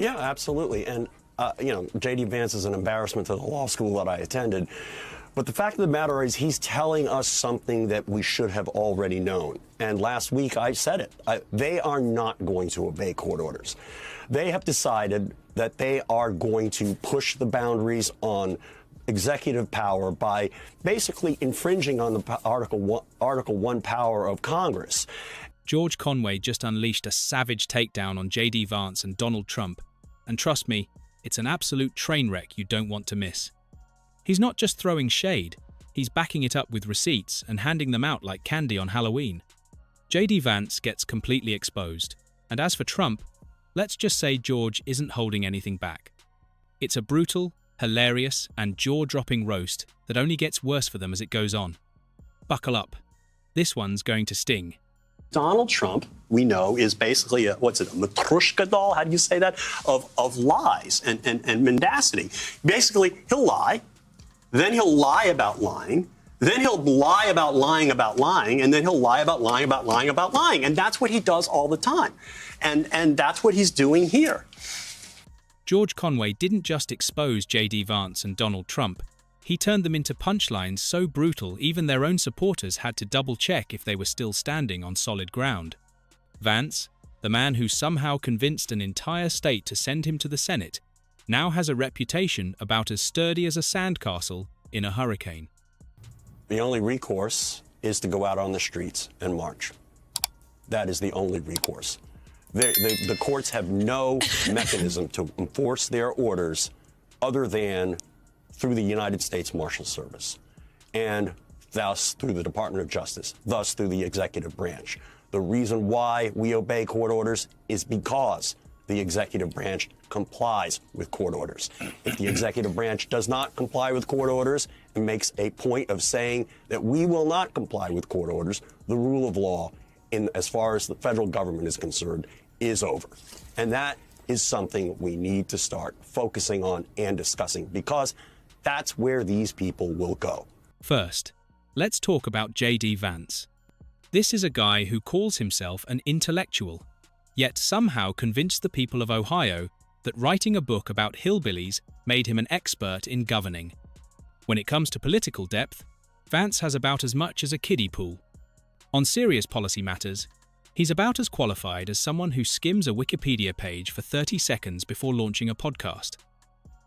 Yeah, absolutely. And, J.D. Vance is an embarrassment to the law school that I attended. But the fact of the matter is he's telling us something that we should have already known. And last week I said it. They are not going to obey court orders. They have decided that they are going to push the boundaries on executive power by basically infringing on the Article 1 power of Congress. George Conway just unleashed a savage takedown on J.D. Vance and Donald Trump. And trust me, it's an absolute train wreck you don't want to miss. He's not just throwing shade, he's backing it up with receipts and handing them out like candy on Halloween. J.D. Vance gets completely exposed. And as for Trump, let's just say George isn't holding anything back. It's a brutal, hilarious, and jaw-dropping roast that only gets worse for them as it goes on. Buckle up. This one's going to sting. Donald Trump, we know, is basically a matrushka doll? How do you say that? Of lies and mendacity. Basically, he'll lie, then he'll lie about lying, then he'll lie about lying about lying, and then he'll lie about lying about lying about lying. And that's what he does all the time. And that's what he's doing here. George Conway didn't just expose J.D. Vance and Donald Trump, he turned them into punchlines so brutal even their own supporters had to double-check if they were still standing on solid ground. Vance, the man who somehow convinced an entire state to send him to the Senate, now has a reputation about as sturdy as a sandcastle in a hurricane. The only recourse is to go out on the streets and march. That is the only recourse. The courts have no mechanism to enforce their orders other than through the United States Marshal Service, and thus through the Department of Justice, thus through the executive branch. The reason why we obey court orders is because the executive branch complies with court orders. If the executive branch does not comply with court orders and makes a point of saying that we will not comply with court orders, the rule of law, as far as the federal government is concerned, is over. And that is something we need to start focusing on and discussing, because that's where these people will go. First, let's talk about J.D. Vance. This is a guy who calls himself an intellectual, yet somehow convinced the people of Ohio that writing a book about hillbillies made him an expert in governing. When it comes to political depth, Vance has about as much as a kiddie pool. On serious policy matters, he's about as qualified as someone who skims a Wikipedia page for 30 seconds before launching a podcast.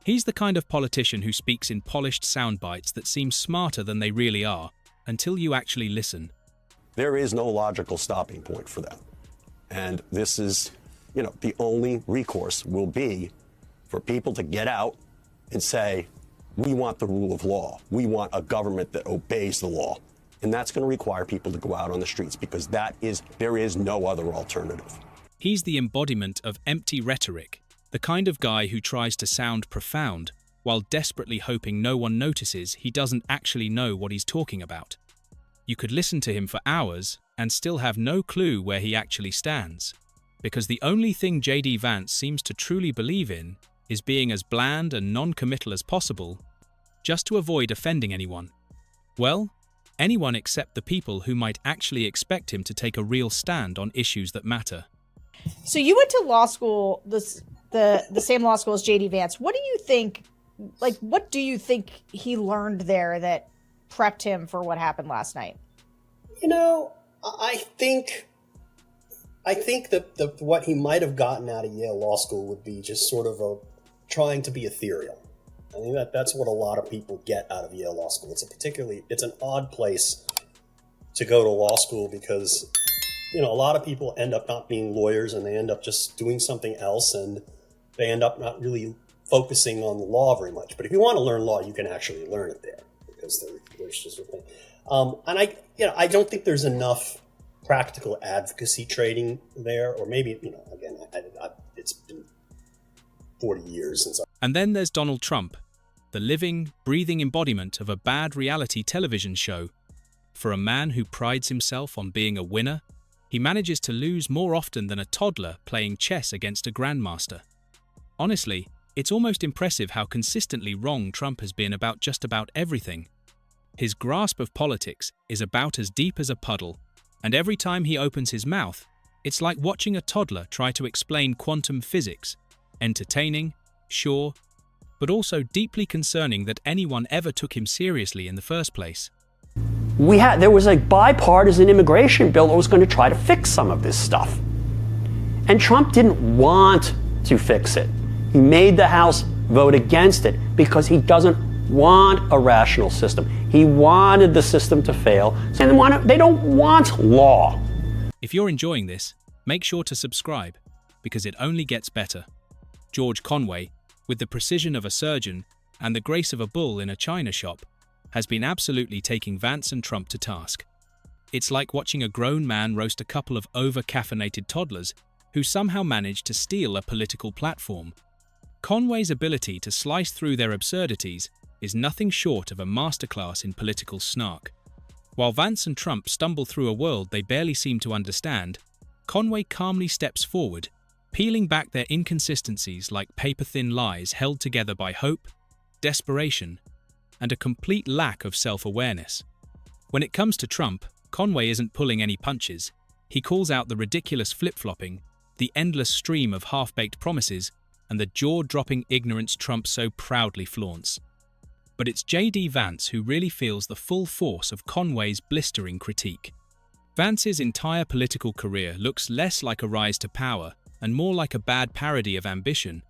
He's the kind of politician who speaks in polished sound bites that seem smarter than they really are, until you actually listen. There is no logical stopping point for them. And this is, the only recourse will be for people to get out and say, we want the rule of law. We want a government that obeys the law. And that's going to require people to go out on the streets, because there is no other alternative. He's the embodiment of empty rhetoric, the kind of guy who tries to sound profound while desperately hoping no one notices he doesn't actually know what he's talking about. You could listen to him for hours and still have no clue where he actually stands, because the only thing J.D. Vance seems to truly believe in is being as bland and non-committal as possible, just to avoid offending anyone. Well, anyone except the people who might actually expect him to take a real stand on issues that matter. So you went to law school, the same law school as J.D. Vance. What do you think he learned there that prepped him for what happened last night? I think that what he might have gotten out of Yale Law School would be just sort of trying to be ethereal. I think that's what a lot of people get out of Yale Law School. It's an odd place to go to law school, because a lot of people end up not being lawyers, and they end up just doing something else, and they end up not really focusing on the law very much. But if you want to learn law, you can actually learn it there, because there's just a thing. And I don't think there's enough practical advocacy training there, or maybe, again, it's been 40 years since And then there's Donald Trump, the living, breathing embodiment of a bad reality television show. For a man who prides himself on being a winner, he manages to lose more often than a toddler playing chess against a grandmaster. Honestly, it's almost impressive how consistently wrong Trump has been about just about everything. His grasp of politics is about as deep as a puddle, and every time he opens his mouth, it's like watching a toddler try to explain quantum physics. Entertaining, sure, but also deeply concerning that anyone ever took him seriously in the first place. There was a bipartisan immigration bill that was going to try to fix some of this stuff. And Trump didn't want to fix it. He made the House vote against it because he doesn't want a rational system. He wanted the system to fail. And they don't want law. If you're enjoying this, make sure to subscribe, because it only gets better. George Conway, with the precision of a surgeon and the grace of a bull in a china shop, has been absolutely taking Vance and Trump to task. It's like watching a grown man roast a couple of over-caffeinated toddlers who somehow managed to steal a political platform. Conway's ability to slice through their absurdities is nothing short of a masterclass in political snark. While Vance and Trump stumble through a world they barely seem to understand, Conway calmly steps forward, peeling back their inconsistencies like paper-thin lies held together by hope, desperation, and a complete lack of self-awareness. When it comes to Trump, Conway isn't pulling any punches. He calls out the ridiculous flip-flopping, the endless stream of half-baked promises, and the jaw-dropping ignorance Trump so proudly flaunts. But it's J.D. Vance who really feels the full force of Conway's blistering critique. Vance's entire political career looks less like a rise to power and more like a bad parody of ambition,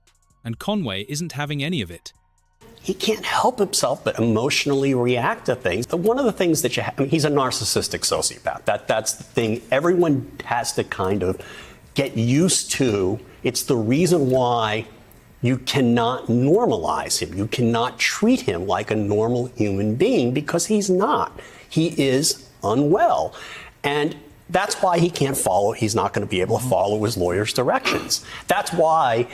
and Conway isn't having any of it. He can't help himself but emotionally react to things. One of the things that he's a narcissistic sociopath. That's the thing everyone has to kind of get used to. It's the reason why you cannot normalize him. You cannot treat him like a normal human being, because he's not. He is unwell. And that's why he can't follow. He's not going to be able to follow his lawyer's directions. That's why,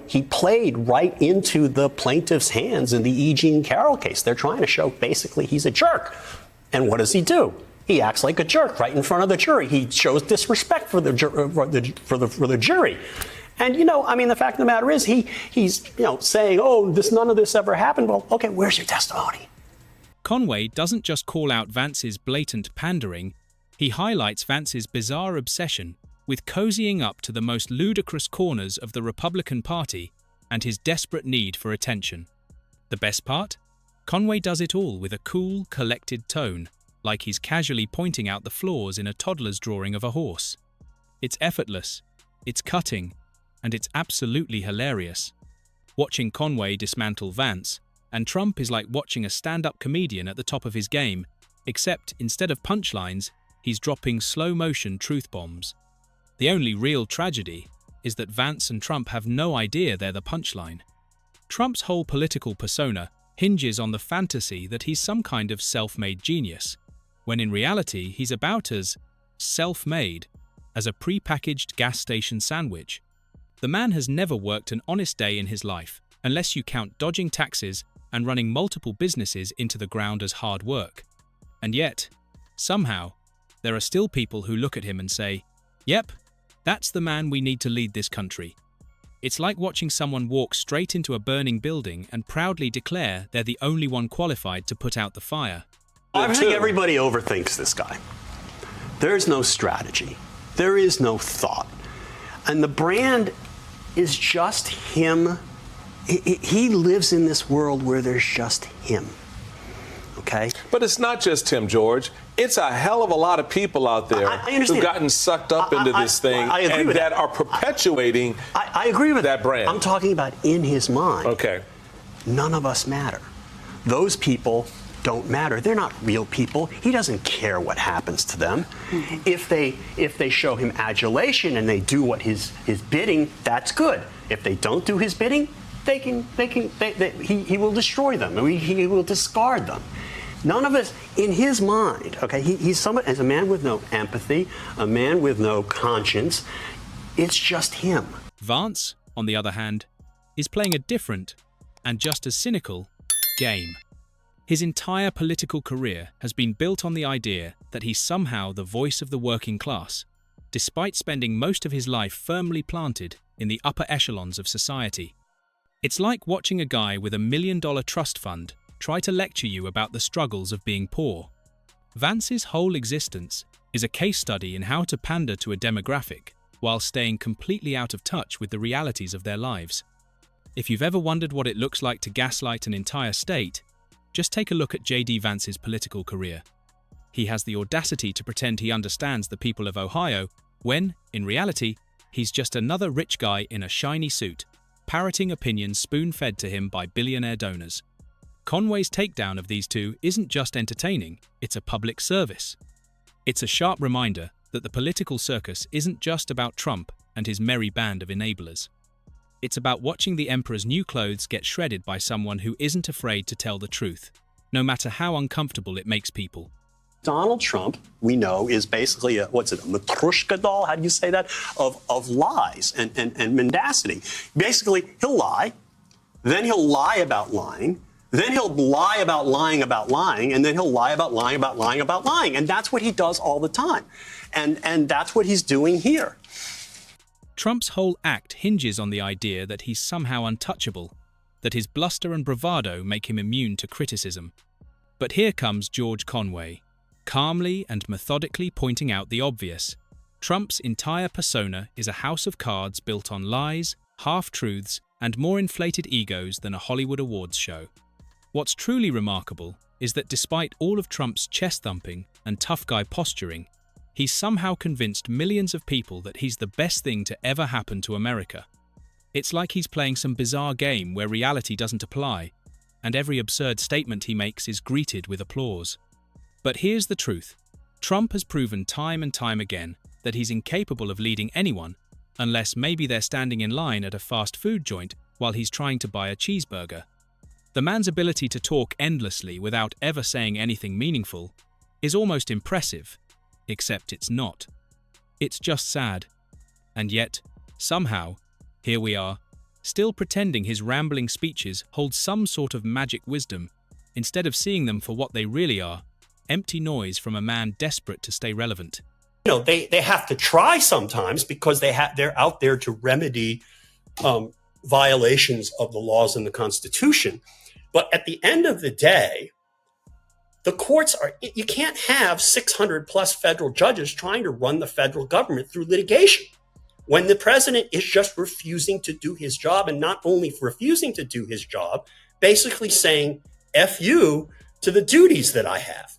he played right into the plaintiff's hands in the E. Jean Carroll case. They're trying to show basically he's a jerk. And what does he do? He acts like a jerk right in front of the jury. He shows disrespect for the jury. And, the fact of the matter is he's saying, none of this ever happened. Well, okay, where's your testimony? Conway doesn't just call out Vance's blatant pandering, he highlights Vance's bizarre obsession with cozying up to the most ludicrous corners of the Republican Party and his desperate need for attention. The best part? Conway does it all with a cool, collected tone, like he's casually pointing out the flaws in a toddler's drawing of a horse. It's effortless, it's cutting, and it's absolutely hilarious. Watching Conway dismantle Vance and Trump is like watching a stand-up comedian at the top of his game, except instead of punchlines, he's dropping slow-motion truth bombs. The only real tragedy is that Vance and Trump have no idea they're the punchline. Trump's whole political persona hinges on the fantasy that he's some kind of self-made genius, when in reality he's about as self-made as a pre-packaged gas station sandwich. The man has never worked an honest day in his life, unless you count dodging taxes and running multiple businesses into the ground as hard work. And yet, somehow, there are still people who look at him and say, "Yep, that's the man we need to lead this country." It's like watching someone walk straight into a burning building and proudly declare they're the only one qualified to put out the fire. I think everybody overthinks this guy. There's no strategy. There is no thought. And the brand is just him. He lives in this world where there's just him. Okay? But it's not just him, George. It's a hell of a lot of people out there who've gotten sucked up into this thing and that are perpetuating I agree with that brand. I'm talking about in his mind. Okay. None of us matter. Those people don't matter. They're not real people. He doesn't care what happens to them. Mm-hmm. If they show him adulation and they do what his bidding, that's good. If they don't do his bidding, he will destroy them. He will discard them. None of us, in his mind, okay, he's someone, as a man with no empathy, a man with no conscience, it's just him. Vance, on the other hand, is playing a different, and just as cynical, game. His entire political career has been built on the idea that he's somehow the voice of the working class, despite spending most of his life firmly planted in the upper echelons of society. It's like watching a guy with $1 million trust fund try to lecture you about the struggles of being poor. Vance's whole existence is a case study in how to pander to a demographic while staying completely out of touch with the realities of their lives. If you've ever wondered what it looks like to gaslight an entire state, just take a look at J.D. Vance's political career. He has the audacity to pretend he understands the people of Ohio when, in reality, he's just another rich guy in a shiny suit, parroting opinions spoon-fed to him by billionaire donors. Conway's takedown of these two isn't just entertaining, it's a public service. It's a sharp reminder that the political circus isn't just about Trump and his merry band of enablers. It's about watching the emperor's new clothes get shredded by someone who isn't afraid to tell the truth, no matter how uncomfortable it makes people. Donald Trump, we know, is basically a matryoshka doll, how do you say that, of lies and mendacity. Basically, he'll lie, then he'll lie about lying, then he'll lie about lying about lying, and then he'll lie about lying about lying about lying. And that's what he does all the time. And that's what he's doing here. Trump's whole act hinges on the idea that he's somehow untouchable, that his bluster and bravado make him immune to criticism. But here comes George Conway, calmly and methodically pointing out the obvious. Trump's entire persona is a house of cards built on lies, half-truths, and more inflated egos than a Hollywood awards show. What's truly remarkable is that despite all of Trump's chest-thumping and tough guy posturing, he's somehow convinced millions of people that he's the best thing to ever happen to America. It's like he's playing some bizarre game where reality doesn't apply, and every absurd statement he makes is greeted with applause. But here's the truth. Trump has proven time and time again that he's incapable of leading anyone, unless maybe they're standing in line at a fast food joint while he's trying to buy a cheeseburger. The man's ability to talk endlessly without ever saying anything meaningful is almost impressive, except it's not. It's just sad. And yet, somehow, here we are, still pretending his rambling speeches hold some sort of magic wisdom, instead of seeing them for what they really are, empty noise from a man desperate to stay relevant. You know, they have to try sometimes because they're out there to remedy violations of the laws and the Constitution. But at the end of the day, the courts you can't have 600 plus federal judges trying to run the federal government through litigation when the president is just refusing to do his job, and not only refusing to do his job, basically saying, F you to the duties that I have.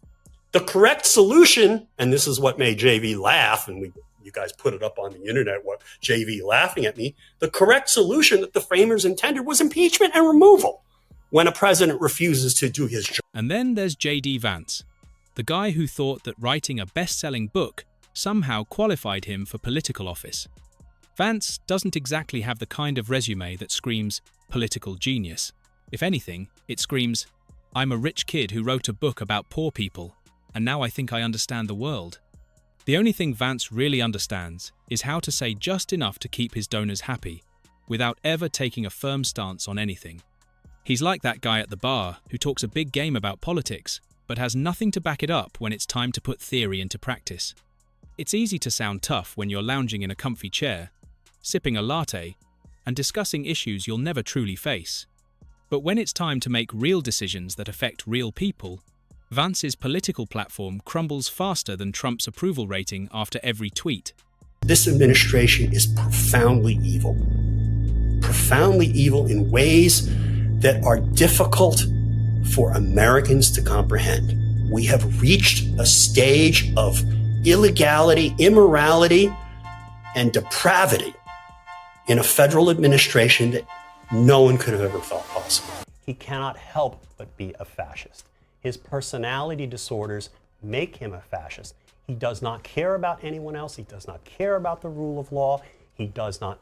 The correct solution, and this is what made JV laugh, and you guys put it up on the internet, what JV laughing at me, the correct solution that the framers intended was impeachment and removal when a president refuses to do his job. And then there's J.D. Vance, the guy who thought that writing a best-selling book somehow qualified him for political office. Vance doesn't exactly have the kind of resume that screams political genius. If anything, it screams, I'm a rich kid who wrote a book about poor people, and now I think I understand the world. The only thing Vance really understands is how to say just enough to keep his donors happy, without ever taking a firm stance on anything. He's like that guy at the bar who talks a big game about politics, but has nothing to back it up when it's time to put theory into practice. It's easy to sound tough when you're lounging in a comfy chair, sipping a latte, and discussing issues you'll never truly face. But when it's time to make real decisions that affect real people, Vance's political platform crumbles faster than Trump's approval rating after every tweet. This administration is profoundly evil in ways that are difficult for Americans to comprehend. We have reached a stage of illegality, immorality, and depravity in a federal administration that no one could have ever thought possible. He cannot help but be a fascist. His personality disorders make him a fascist. He does not care about anyone else. He does not care about the rule of law. He does not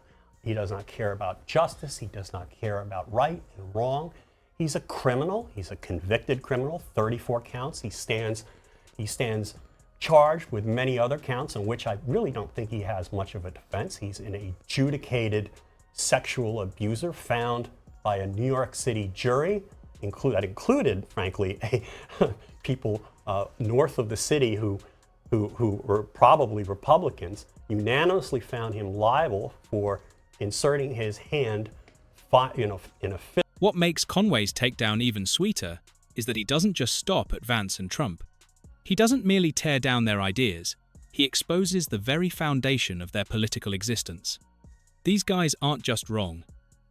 care about justice. He does not care about right and wrong. He's a criminal. He's a convicted criminal, 34 counts. He stands charged with many other counts in which I really don't think he has much of a defense. He's an adjudicated sexual abuser found by a New York City jury that included, frankly, people north of the city who were probably Republicans, unanimously found him liable for inserting his hand in a fit. What makes Conway's takedown even sweeter is that he doesn't just stop at Vance and Trump. He doesn't merely tear down their ideas, he exposes the very foundation of their political existence. These guys aren't just wrong,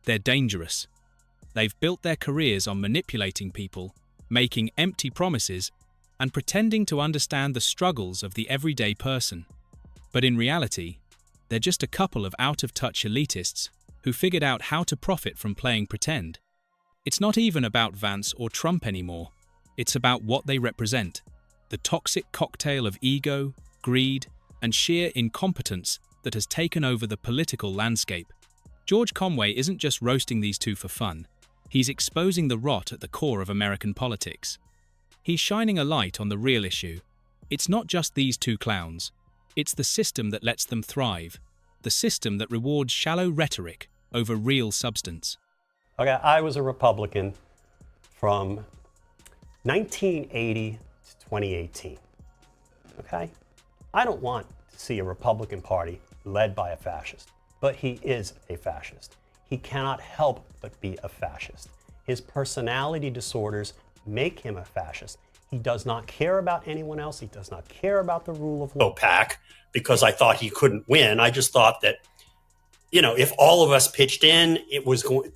they're dangerous. They've built their careers on manipulating people, making empty promises, and pretending to understand the struggles of the everyday person. But in reality, they're just a couple of out-of-touch elitists who figured out how to profit from playing pretend. It's not even about Vance or Trump anymore. It's about what they represent, the toxic cocktail of ego, greed, and sheer incompetence that has taken over the political landscape. George Conway isn't just roasting these two for fun. He's exposing the rot at the core of American politics. He's shining a light on the real issue. It's not just these two clowns. It's the system that lets them thrive, the system that rewards shallow rhetoric over real substance. Okay, I was a Republican from 1980 to 2018. Okay? I don't want to see a Republican Party led by a fascist, but he is a fascist. He cannot help but be a fascist. His personality disorders make him a fascist. He does not care about anyone else. He does not care about the rule of law. PAC, because I thought he couldn't win. I just thought that, if all of us pitched in,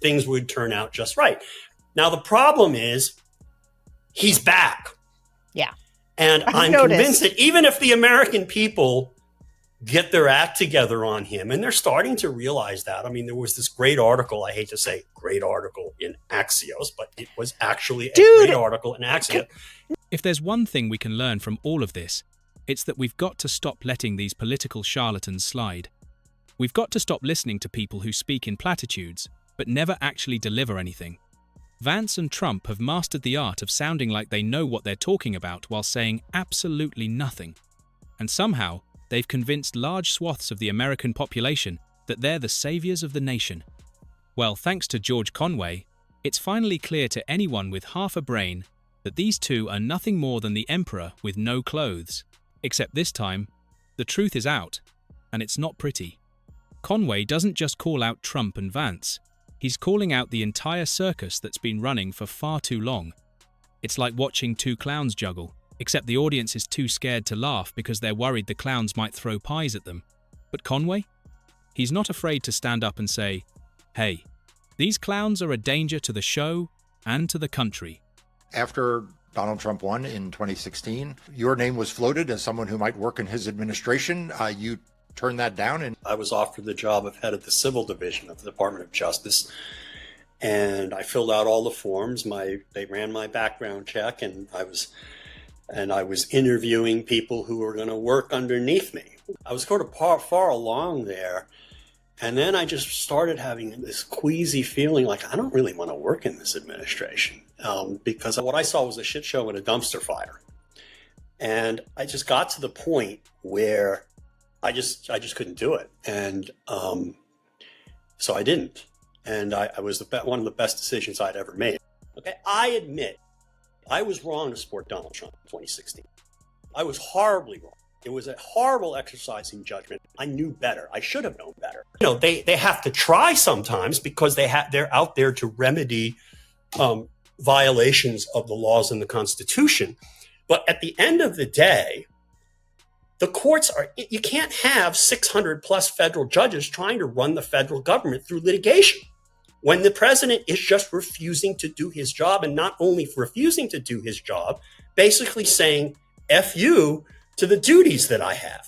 things would turn out just right. Now, the problem is he's back. Yeah. And I'm convinced that even if the American people get their act together on him, and they're starting to realize that. I mean, there was this great article, I hate to say great article in Axios, but it was actually a great article in Axios. If there's one thing we can learn from all of this, it's that we've got to stop letting these political charlatans slide. We've got to stop listening to people who speak in platitudes, but never actually deliver anything. Vance and Trump have mastered the art of sounding like they know what they're talking about while saying absolutely nothing. And somehow, they've convinced large swaths of the American population that they're the saviors of the nation. Well, thanks to George Conway, it's finally clear to anyone with half a brain that these two are nothing more than the emperor with no clothes. Except this time, the truth is out, and it's not pretty. Conway doesn't just call out Trump and Vance, he's calling out the entire circus that's been running for far too long. It's like watching two clowns juggle, except the audience is too scared to laugh because they're worried the clowns might throw pies at them. But Conway? He's not afraid to stand up and say, "Hey, these clowns are a danger to the show and to the country." After Donald Trump won in 2016, your name was floated as someone who might work in his administration. You turned that down. And I was offered the job of head of the Civil Division of the Department of Justice. And I filled out all the forms. They ran my background check, and I was interviewing people who were going to work underneath me. I was sort of far along there. And then I just started having this queasy feeling like I don't really want to work in this administration, because what I saw was a shit show and a dumpster fire. And I just got to the point where I just couldn't do it. And so I didn't. And I was one of the best decisions I'd ever made. Okay, I admit I was wrong to support Donald Trump in 2016. I was horribly wrong. It was a horrible exercise in judgment. I knew better. I should have known better. They have to try sometimes because they're out there to remedy violations of the laws and the Constitution. But at the end of the day, the courts you can't have 600 plus federal judges trying to run the federal government through litigation when the president is just refusing to do his job, and not only refusing to do his job, basically saying, F you to the duties that I have.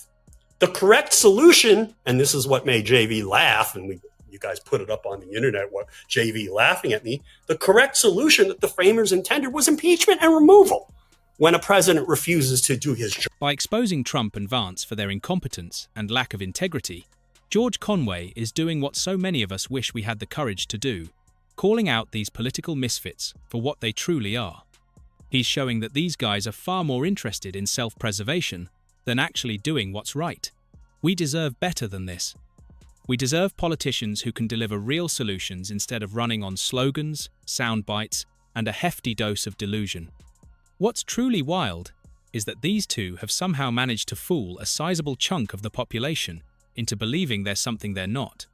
The correct solution, and this is what made JV laugh, and you guys put it up on the internet, what JV laughing at me, the correct solution that the framers intended was impeachment and removal when a president refuses to do his job. By exposing Trump and Vance for their incompetence and lack of integrity, George Conway is doing what so many of us wish we had the courage to do, calling out these political misfits for what they truly are. He's showing that these guys are far more interested in self-preservation than actually doing what's right. We deserve better than this. We deserve politicians who can deliver real solutions instead of running on slogans, sound bites, and a hefty dose of delusion. What's truly wild is that these two have somehow managed to fool a sizable chunk of the population into believing they're something they're not.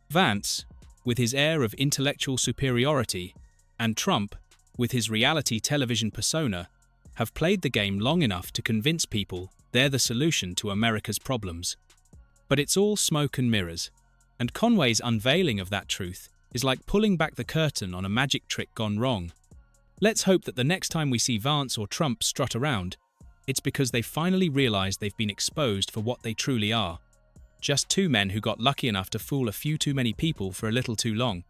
Vance, with his air of intellectual superiority, and Trump, with his reality television persona, have played the game long enough to convince people They're the solution to America's problems. But it's all smoke and mirrors. And Conway's unveiling of that truth is like pulling back the curtain on a magic trick gone wrong. Let's hope that the next time we see Vance or Trump strut around, it's because they finally realized they've been exposed for what they truly are. Just two men who got lucky enough to fool a few too many people for a little too long.